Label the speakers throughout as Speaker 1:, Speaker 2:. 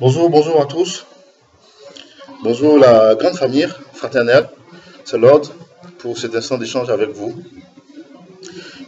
Speaker 1: Bonjour, bonjour à tous. Bonjour la grande famille fraternelle. C'est Lord pour cet instant d'échange avec vous.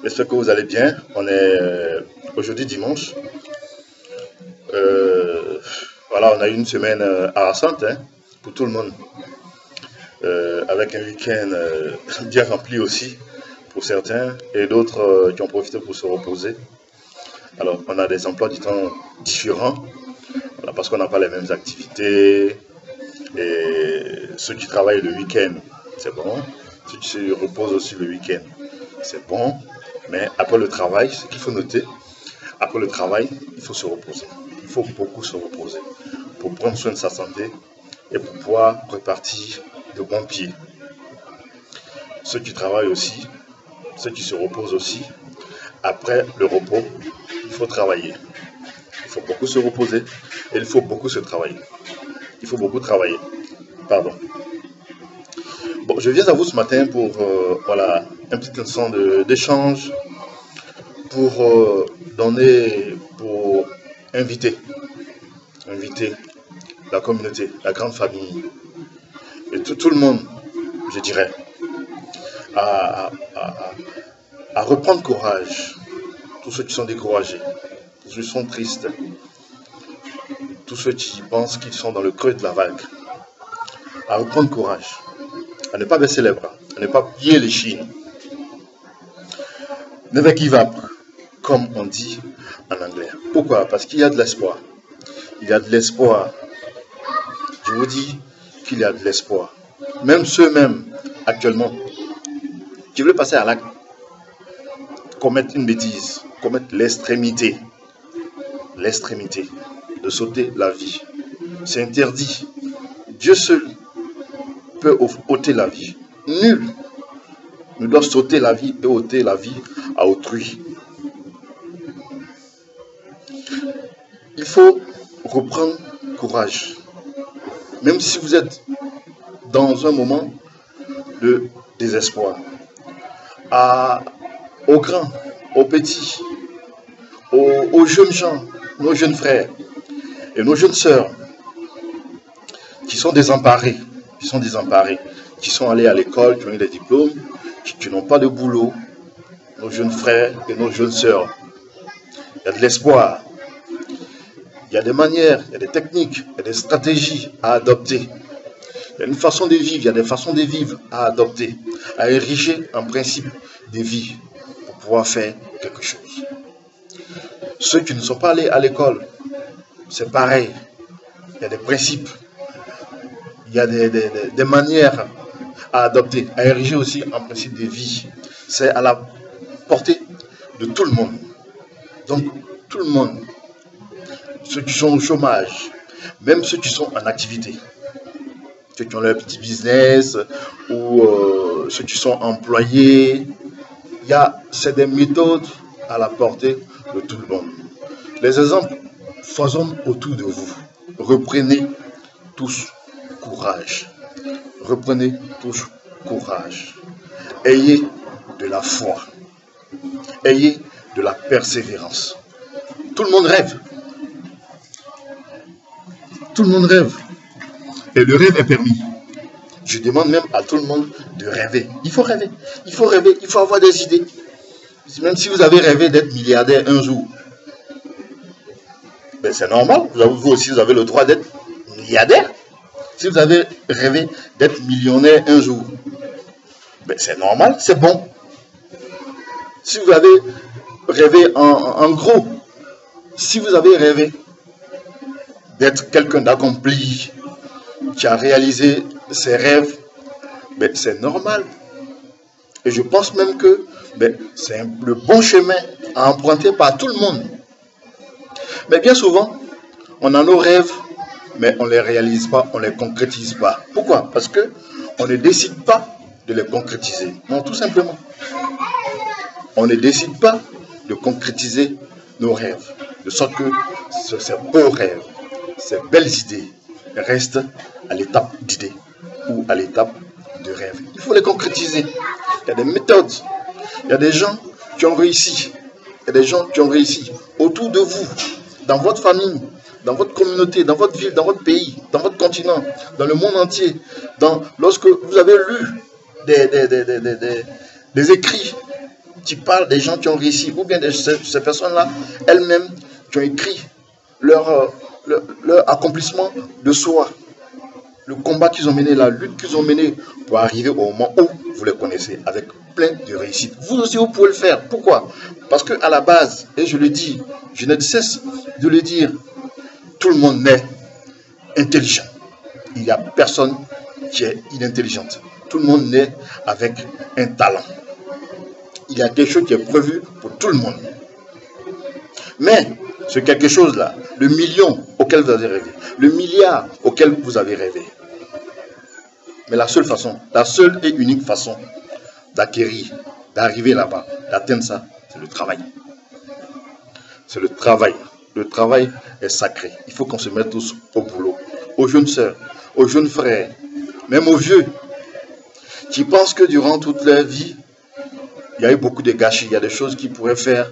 Speaker 1: J'espère que vous allez bien. On est aujourd'hui dimanche. Voilà, on a eu une semaine harassante pour tout le monde. Avec un week-end bien rempli aussi pour certains et d'autres qui ont profité pour se reposer. Alors, on a des emplois du temps différents. Voilà, parce qu'on n'a pas les mêmes activités. Et ceux qui travaillent le week-end, c'est bon. Ceux qui se reposent aussi le week-end, c'est bon. Mais après le travail, ce qu'il faut noter, après le travail, il faut se reposer. Il faut beaucoup se reposer pour prendre soin de sa santé et pour pouvoir repartir de bon pied. Ceux qui travaillent aussi, ceux qui se reposent aussi, après le repos, il faut travailler. Il faut beaucoup se reposer et il faut beaucoup se travailler. Il faut beaucoup travailler. Pardon. Bon, je viens à vous ce matin pour voilà, un petit instant d'échange, pour pour inviter la communauté, la grande famille, et tout le monde, je dirais, à, à- à reprendre courage. Tous ceux qui sont découragés, tous ceux qui sont tristes, tous ceux qui pensent qu'ils sont dans le creux de la vague, à reprendre courage, à ne pas baisser les bras, à ne pas plier les chines. Never give up, comme on dit en anglais. Pourquoi? Parce qu'il y a de l'espoir. Il y a de l'espoir. Je vous dis qu'il y a de l'espoir. Même ceux-mêmes, actuellement, qui veulent passer à l'acte, commettre une bêtise, commettre l'extrémité de sauter la vie. C'est interdit. Dieu seul peut ôter la vie. Nul ne doit sauter la vie et ôter la vie à autrui. Il faut reprendre courage. Même si vous êtes dans un moment de désespoir. Aux grands, aux petits, aux jeunes gens, nos jeunes frères et nos jeunes sœurs qui sont désemparés, qui sont allés à l'école, qui ont eu des diplômes, qui n'ont pas de boulot, nos jeunes frères et nos jeunes sœurs. Il y a de l'espoir. Il y a des manières, il y a des techniques, il y a des stratégies à adopter. Il y a une façon de vivre, il y a des façons de vivre à adopter, à ériger en principe de vie pour pouvoir faire quelque chose. Ceux qui ne sont pas allés à l'école, c'est pareil. Il y a des principes, il y a des manières à adopter, à ériger aussi en principe de vie. C'est à la portée de tout le monde. Donc, tout le monde, ceux qui sont au chômage, même ceux qui sont en activité, ceux qui ont leur petit business ou ceux qui sont employés, c'est des méthodes à la portée de tout le monde. Les exemples foisonnent autour de vous. Reprenez tous courage. Reprenez tous courage. Ayez de la foi. Ayez de la persévérance. Tout le monde rêve. Tout le monde rêve. Et le rêve est permis. Je demande même à tout le monde de rêver. Il faut rêver. Il faut rêver. Il faut avoir des idées. Même si vous avez rêvé d'être milliardaire un jour, ben c'est normal. Vous aussi, vous avez le droit d'être milliardaire. Si vous avez rêvé d'être millionnaire un jour, ben c'est normal, c'est bon. Si vous avez rêvé en gros, si vous avez rêvé d'être quelqu'un d'accompli, qui a réalisé ses rêves, ben c'est normal. Et je pense même que c'est le bon chemin à emprunter par tout le monde. Mais bien souvent, on a nos rêves, mais on ne les réalise pas, on ne les concrétise pas. Pourquoi? Parce qu'on ne décide pas de les concrétiser. Non, tout simplement. On ne décide pas de concrétiser nos rêves. De sorte que ces beaux rêves, ces belles idées restent à l'étape d'idée ou à l'étape de rêve. Il faut les concrétiser. Il y a des méthodes. Il y a des gens qui ont réussi. Il y a des gens qui ont réussi autour de vous, dans votre famille, dans votre communauté, dans votre ville, dans votre pays, dans votre continent, dans le monde entier, lorsque vous avez lu des écrits qui parlent des gens qui ont réussi, ou bien ces personnes-là elles-mêmes qui ont écrit leur accomplissement de soi, le combat qu'ils ont mené, la lutte qu'ils ont menée pour arriver au moment où vous les connaissez avec plein de réussite. Vous aussi, vous pouvez le faire. Pourquoi? Parce qu'à la base, et je le dis, je ne cesse de le dire, tout le monde naît intelligent. Il n'y a personne qui est inintelligente. Tout le monde naît avec un talent. Il y a quelque chose qui est prévu pour tout le monde. Mais ce quelque chose-là, le million auquel vous avez rêvé, le milliard auquel vous avez rêvé, mais la seule et unique façon d'acquérir, d'arriver là-bas, d'atteindre ça, c'est le travail. C'est le travail. Le travail est sacré. Il faut qu'on se mette tous au boulot. Aux jeunes sœurs, aux jeunes frères, même aux vieux, qui pensent que durant toute leur vie, il y a eu beaucoup de gâchis, il y a des choses qu'ils pourraient faire,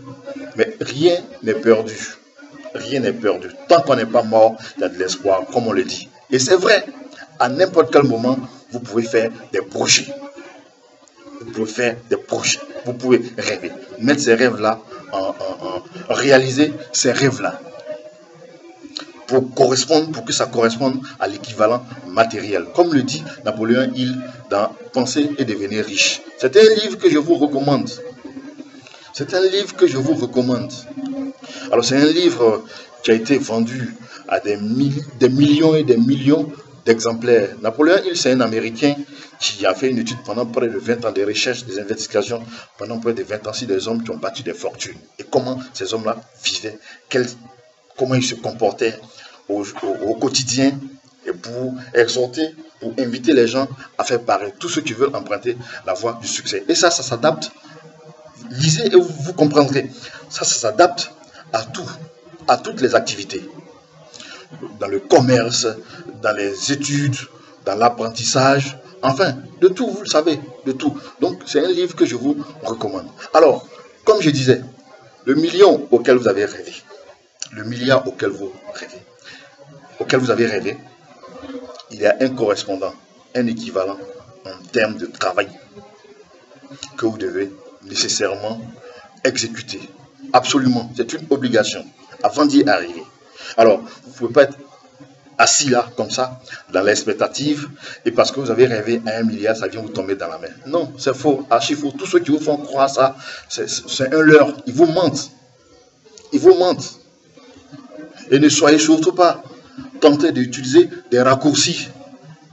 Speaker 1: mais rien n'est perdu. Rien n'est perdu. Tant qu'on n'est pas mort, il y a de l'espoir, comme on le dit. Et c'est vrai, à n'importe quel moment, vous pouvez faire des projets. Vous pouvez faire des projets. Vous pouvez rêver. Mettre ces rêves-là réaliser ces rêves-là. Pour que ça corresponde à l'équivalent matériel. Comme le dit Napoléon Hill dans Penser et devenir riche. C'est un livre que je vous recommande. C'est un livre que je vous recommande. Alors c'est un livre qui a été vendu à des millions et des millions d'exemplaires. Napoléon Hill, c'est un Américain qui a fait une étude pendant près de 20 ans, des recherches, des investigations, pendant près de 20 ans, sur des hommes qui ont bâti des fortunes. Et comment ces hommes-là vivaient, comment ils se comportaient au quotidien, et pour exhorter, pour inviter les gens à faire pareil, tous ceux qui veulent emprunter la voie du succès. Et ça s'adapte. Lisez et vous comprendrez. Ça s'adapte à tout, à toutes les activités. Dans le commerce, dans les études, dans l'apprentissage, enfin, de tout, vous le savez, de tout. Donc, c'est un livre que je vous recommande. Alors, comme je disais, le million auquel vous avez rêvé, le milliard auquel vous avez rêvé, il y a un correspondant, un équivalent en termes de travail que vous devez nécessairement exécuter. Absolument, c'est une obligation avant d'y arriver. Alors, vous ne pouvez pas être assis là, comme ça, dans l'expectative, et parce que vous avez rêvé à 1 milliard, ça vient vous tomber dans la main. Non, c'est faux, archi faux. Tous ceux qui vous font croire ça, c'est un leurre. Ils vous mentent. Ils vous mentent. Et ne soyez surtout pas tentés d'utiliser des raccourcis.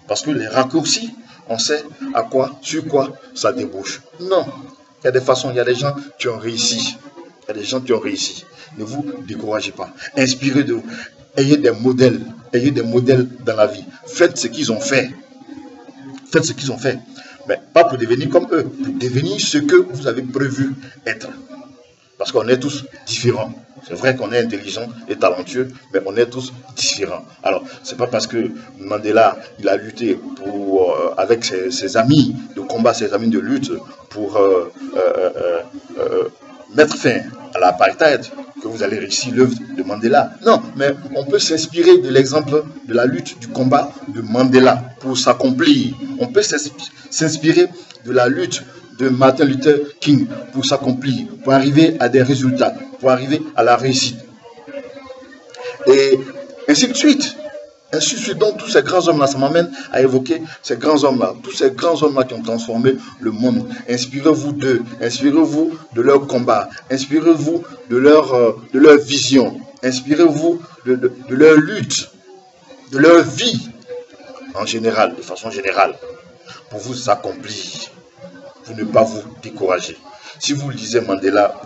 Speaker 1: Parce que les raccourcis, on sait sur quoi ça débouche. Non, il y a des façons, il y a des gens qui ont réussi. Il y a des gens qui ont réussi. Ne vous découragez pas. Inspirez de vous. Ayez des modèles dans la vie. Faites ce qu'ils ont fait. Faites ce qu'ils ont fait. Mais pas pour devenir comme eux, pour devenir ce que vous avez prévu être. Parce qu'on est tous différents. C'est vrai qu'on est intelligent et talentueux, mais on est tous différents. Alors, c'est pas parce que Mandela, il a lutté avec ses amis de combat, ses amis de lutte, pour mettre fin à l'apartheid, que vous allez réussir l'œuvre de Mandela. Non, mais on peut s'inspirer de l'exemple de la lutte, du combat de Mandela pour s'accomplir. On peut s'inspirer de la lutte de Martin Luther King pour s'accomplir, pour arriver à des résultats, pour arriver à la réussite. Et ainsi de suite. Ainsi de suite. Donc tous ces grands hommes-là, ça m'amène à évoquer ces grands hommes-là, tous ces grands hommes-là qui ont transformé le monde. Inspirez-vous d'eux, inspirez-vous de leur combat, inspirez-vous de leur vision, inspirez-vous de leur lutte, de leur vie en général, de façon générale, pour vous accomplir, pour ne pas vous décourager. Si vous lisez Mandela,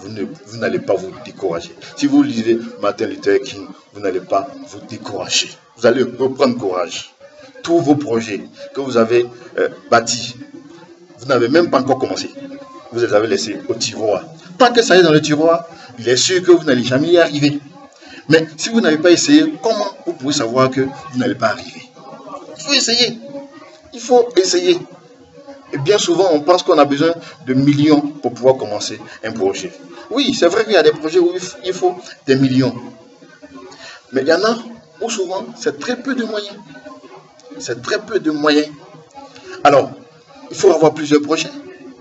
Speaker 1: vous n'allez pas vous décourager. Si vous lisez Martin Luther King, vous n'allez pas vous décourager. Vous allez reprendre courage. Tous vos projets que vous avez bâtis, vous n'avez même pas encore commencé. Vous les avez laissés au tiroir. Tant que ça est dans le tiroir, il est sûr que vous n'allez jamais y arriver. Mais si vous n'avez pas essayé, comment vous pouvez savoir que vous n'allez pas arriver? Il faut essayer. Il faut essayer. Et bien souvent, on pense qu'on a besoin de millions pour pouvoir commencer un projet. Oui, c'est vrai qu'il y a des projets où il faut des millions. Mais il y en a ou souvent c'est très peu de moyens. C'est très peu de moyens. Alors, il faut avoir plusieurs projets.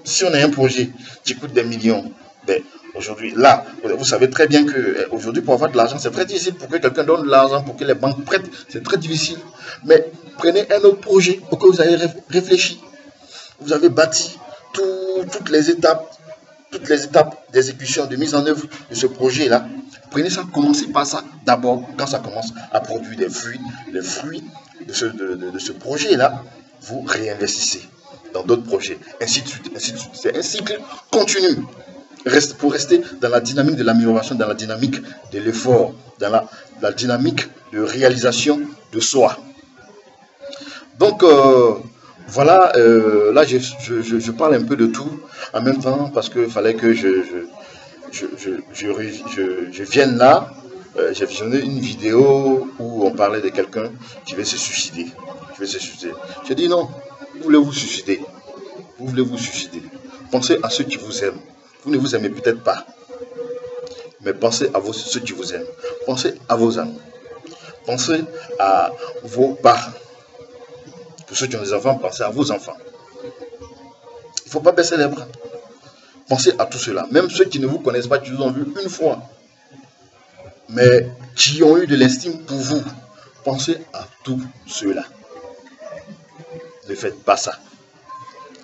Speaker 1: Si on a un projet qui coûte des millions, ben, aujourd'hui, là, vous savez très bien qu'aujourd'hui, pour avoir de l'argent, c'est très difficile. Pour que quelqu'un donne de l'argent, pour que les banques prêtent, c'est très difficile. Mais prenez un autre projet auquel vous avez réfléchi. Vous avez bâti toutes les étapes d'exécution, de mise en œuvre de ce projet-là. Prenez ça, commencez par ça. D'abord, quand ça commence à produire des fruits, les fruits de ce projet-là, vous réinvestissez dans d'autres projets, ainsi de suite, ainsi de suite. C'est un cycle continu pour rester dans la dynamique de l'amélioration, dans la dynamique de l'effort, dans la dynamique de réalisation de soi. Donc, voilà, là je parle un peu de tout en même temps parce qu'il fallait que je vienne là. J'ai visionné une vidéo où on parlait de quelqu'un qui veut se suicider. J'ai dit non, vous voulez vous suicider. Vous voulez vous suicider. Pensez à ceux qui vous aiment. Vous ne vous aimez peut-être pas. Mais pensez à ceux qui vous aiment. Pensez à vos amis. Pensez à vos parents. Pour ceux qui ont des enfants, pensez à vos enfants. Il ne faut pas baisser les bras. Pensez à tout cela. Même ceux qui ne vous connaissent pas, qui vous ont vu une fois, mais qui ont eu de l'estime pour vous. Pensez à tout cela. Ne faites pas ça.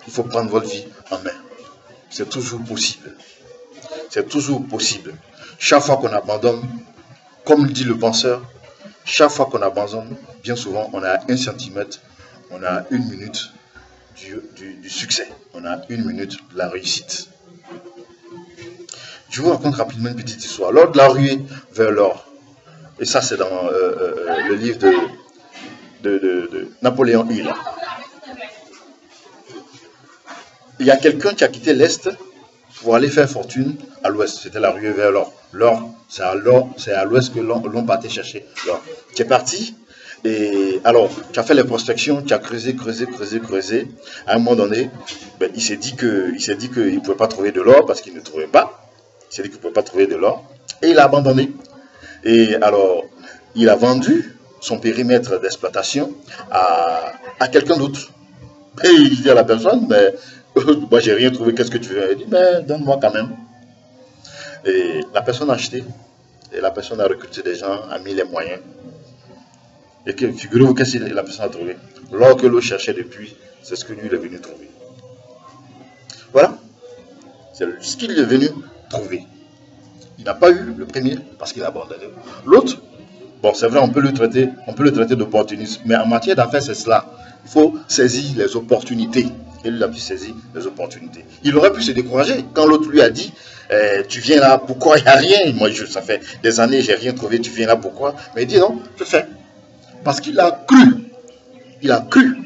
Speaker 1: Il faut prendre votre vie en main. C'est toujours possible. C'est toujours possible. Chaque fois qu'on abandonne, comme le dit le penseur, chaque fois qu'on abandonne, bien souvent, on a 1 centimètre, on a 1 minute du succès. On a 1 minute de la réussite. Je vous raconte rapidement une petite histoire. Lors de la ruée vers l'or, et ça c'est dans le livre de Napoléon Hill. Il y a quelqu'un qui a quitté l'Est pour aller faire fortune à l'Ouest. C'était la ruée vers l'or. L'or, c'est à l'Ouest que l'on partait chercher l'or. Tu es parti, et alors tu as fait les prospections, tu as creusé. À un moment donné, ben, il s'est dit qu'il ne pouvait pas trouver de l'or parce qu'il ne trouvait pas. Il s'est dit qu'il ne pouvait pas trouver de l'or. Et il a abandonné. Et alors, il a vendu son périmètre d'exploitation à quelqu'un d'autre. Et il dit à la personne, mais moi j'ai rien trouvé, qu'est-ce que tu veux? Il dit, mais donne-moi quand même. Et la personne a acheté. Et la personne a recruté des gens, a mis les moyens. Et figurez-vous qu'est-ce que la personne a trouvé. L'or que l'on cherchait depuis, c'est ce que lui est venu trouver. Voilà. C'est ce qu'il est venu trouver. Il n'a pas eu le premier parce qu'il a abandonné. L'autre, bon, c'est vrai, on peut le traiter d'opportuniste, mais en matière d'affaires, c'est cela. Il faut saisir les opportunités. Et lui a pu saisir les opportunités. Il aurait pu se décourager quand l'autre lui a dit tu viens là, pourquoi? Il n'y a rien. Moi, ça fait des années, j'ai rien trouvé, tu viens là, pourquoi? Mais il dit non, je fais. Parce qu'il a cru. Il a cru.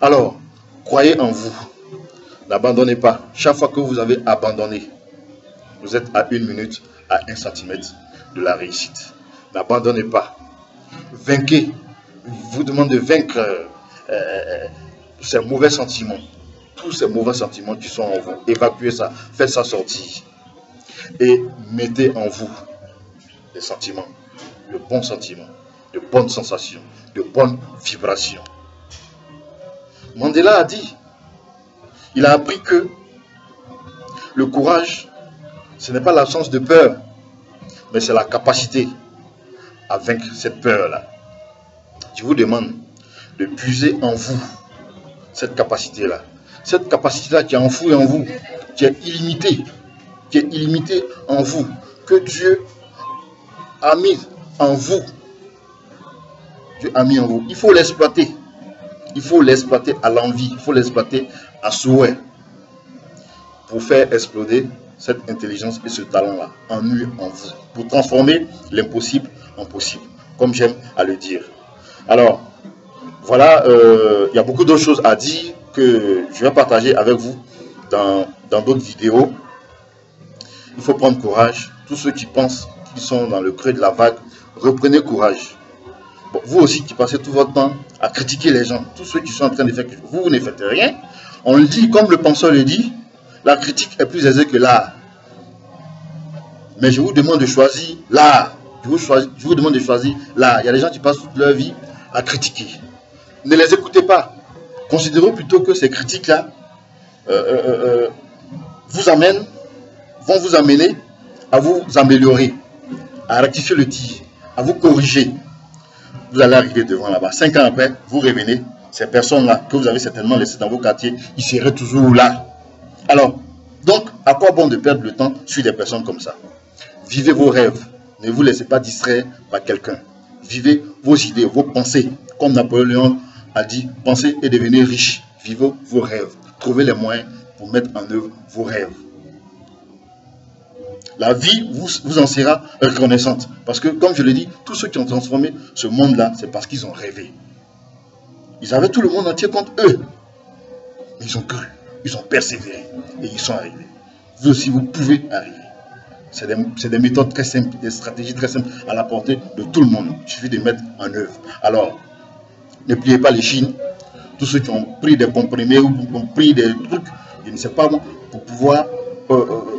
Speaker 1: Alors, croyez en vous. N'abandonnez pas. Chaque fois que vous avez abandonné, vous êtes à 1 minute, à 1 centimètre de la réussite. N'abandonnez pas. Vainquez. Vous demande de vaincre ces mauvais sentiments. Tous ces mauvais sentiments qui sont en vous. Évacuez ça. Faites ça sortir. Et mettez en vous des sentiments. De bons sentiments. De bonnes sensations. De bonnes vibrations. Mandela a dit, il a appris que le courage, ce n'est pas l'absence de peur, mais c'est la capacité à vaincre cette peur-là. Je vous demande de puiser en vous cette capacité-là. Cette capacité-là qui est enfouie en vous, qui est illimitée en vous, que Dieu a mis en vous. Dieu a mis en vous. Il faut l'exploiter. Il faut l'exploiter à l'envie. Il faut l'exploiter à souhait pour faire exploser cette intelligence et ce talent-là en lui, en vous, pour transformer l'impossible en possible, comme j'aime à le dire. Alors, voilà, il y a beaucoup d'autres choses à dire que je vais partager avec vous dans d'autres vidéos. Il faut prendre courage. Tous ceux qui pensent qu'ils sont dans le creux de la vague, reprenez courage. Bon, vous aussi qui passez tout votre temps à critiquer les gens, tous ceux qui sont en train de faire quelque chose, vous ne faites rien. On le dit, comme le penseur le dit, la critique est plus aisée que l'art. Mais je vous demande de choisir l'art je vous demande de choisir. Là, il y a des gens qui passent toute leur vie à critiquer. Ne les écoutez pas. Considérez plutôt que ces critiques-là vont vous amener à vous améliorer, à rectifier le tir, à vous corriger. Vous allez arriver devant là-bas. 5 ans après, vous revenez. Ces personnes-là que vous avez certainement laissées dans vos quartiers, ils seraient toujours là. Alors, donc, à quoi bon de perdre le temps sur des personnes comme ça? Vivez vos rêves. Ne vous laissez pas distraire par quelqu'un. Vivez vos idées, vos pensées. Comme Napoléon a dit, pensez et devenez riche. Vivez vos rêves. Trouvez les moyens pour mettre en œuvre vos rêves. La vie vous en sera reconnaissante. Parce que, comme je l'ai dit, tous ceux qui ont transformé ce monde-là, c'est parce qu'ils ont rêvé. Ils avaient tout le monde entier contre eux. Mais ils ont cru, ils ont persévéré et ils sont arrivés. Vous aussi, vous pouvez arriver. C'est des méthodes très simples, des stratégies très simples à la portée de tout le monde. Il suffit de mettre en œuvre. Alors, ne pliez pas les chines. Tous ceux qui ont pris des comprimés ou qui ont pris des trucs, je ne sais pas moi, pour pouvoir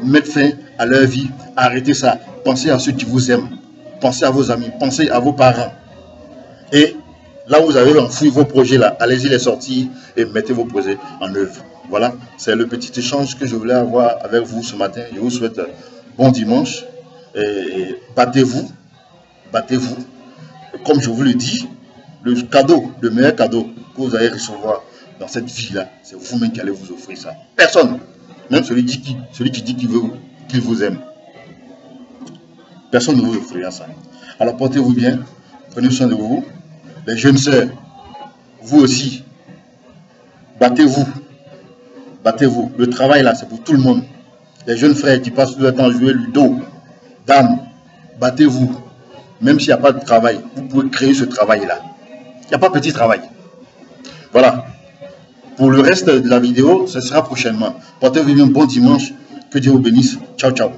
Speaker 1: mettre fin à leur vie, arrêtez ça. Pensez à ceux qui vous aiment. Pensez à vos amis, pensez à vos parents. Et là où vous avez enfoui vos projets là, allez-y les sortir et mettez vos projets en œuvre. Voilà, c'est le petit échange que je voulais avoir avec vous ce matin. Je vous souhaite bon dimanche. Et battez-vous, battez-vous. Comme je vous le dis, le cadeau, le meilleur cadeau que vous allez recevoir dans cette vie-là, c'est vous-même qui allez vous offrir ça. Personne, même celui qui dit qu'il vous aime. Personne ne vous offrira ça. Alors portez-vous bien, prenez soin de vous. Les jeunes sœurs, vous aussi, battez-vous. Battez-vous. Le travail là, c'est pour tout le monde. Les jeunes frères qui passent tout le temps à jouer ludo, dames, battez-vous. Même s'il n'y a pas de travail, vous pouvez créer ce travail-là. Il n'y a pas de petit travail. Voilà. Pour le reste de la vidéo, ce sera prochainement. Portez-vous bien, bon dimanche. Que Dieu vous bénisse. Ciao, ciao.